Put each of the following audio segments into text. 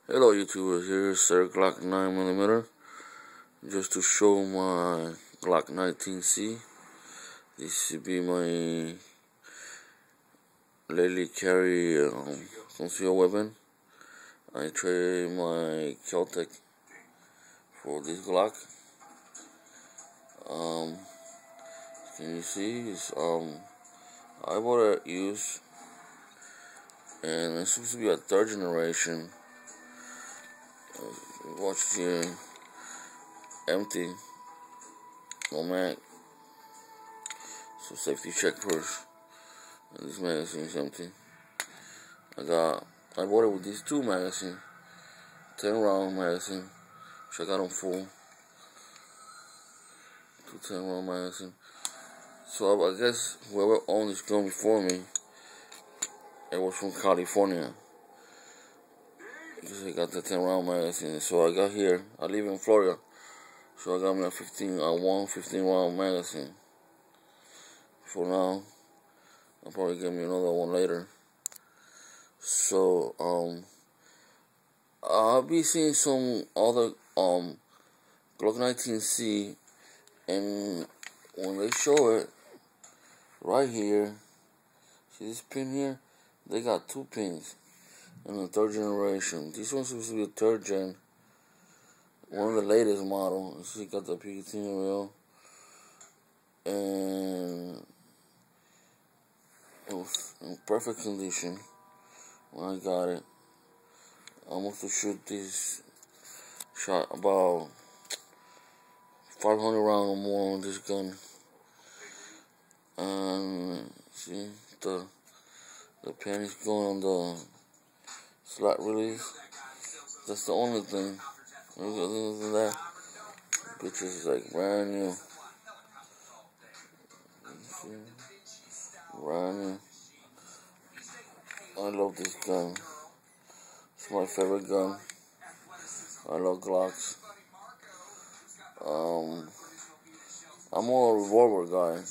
Hello YouTubers, here's Sir Glock 9mm, just to show my Glock 19C. This should be my lately carry concealed weapon. I traded my Celtic for this Glock. Can you see? I bought it used, and it's supposed to be a third generation. Watch here, empty, no mag. So safety check first. And this magazine is empty. I bought it with these two magazines, 10 round magazine, which I got them full. 10 round magazine. So I guess whoever owned this gun before me, it was from California. Because I got the 10 round magazine. So I got here. I live in Florida. So I got me a 15 round magazine. For now. I'll probably get me another one later. So I'll be seeing some other Glock 19C, and when they show it right here, see this pin here? They got two pins. And the third generation. This one's supposed to be a third gen. One of the latest model. You see, got the PKT rail. And it was in perfect condition when I got it. I almost to shoot this shot about 500 rounds or more on this gun. And see, the pin is going on the slot release. That's the only thing. Other than that, bitch is like brand new. Brand new. I love this gun. It's my favorite gun. I love Glocks. I'm more a revolver guy,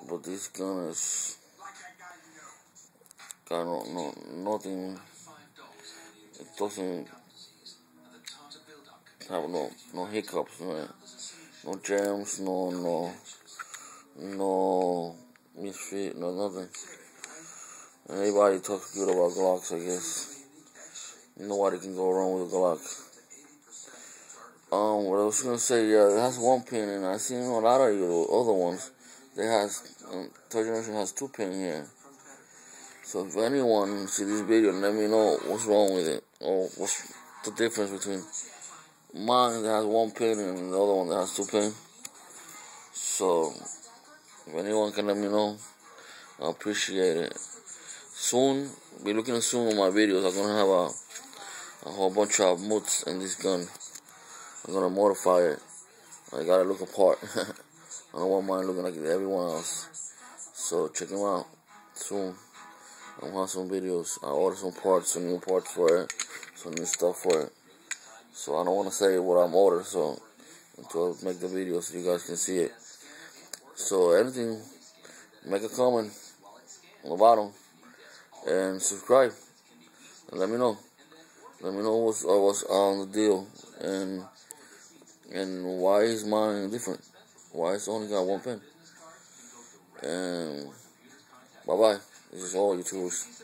but this gun is got nothing. It doesn't have no hiccups, no jams, no misfit, no nothing. Anybody talks good about Glocks, I guess. Nobody can go wrong with a Glock. What I was gonna say, yeah, it has one pin, and I seen a lot of the other ones. They third generation has two pin here. So if anyone see this video, let me know what's wrong with it, or what's the difference between mine that has one pin and the other one that has two pin. So if anyone can let me know, I appreciate it. Soon, be looking soon on my videos. I'm gonna have a whole bunch of mods in this gun. I'm gonna modify it. I gotta look apart. I don't want mine looking like everyone else. So check them out soon. I'll have some videos. I ordered some parts, some new parts for it, some new stuff for it. So I don't want to say what I'm ordering, so until I make the video so you guys can see it. So anything, make a comment on the bottom and subscribe and let me know. Let me know what's on the deal and why is mine different. Why it's only got one pin. And bye bye. This is all YouTubers.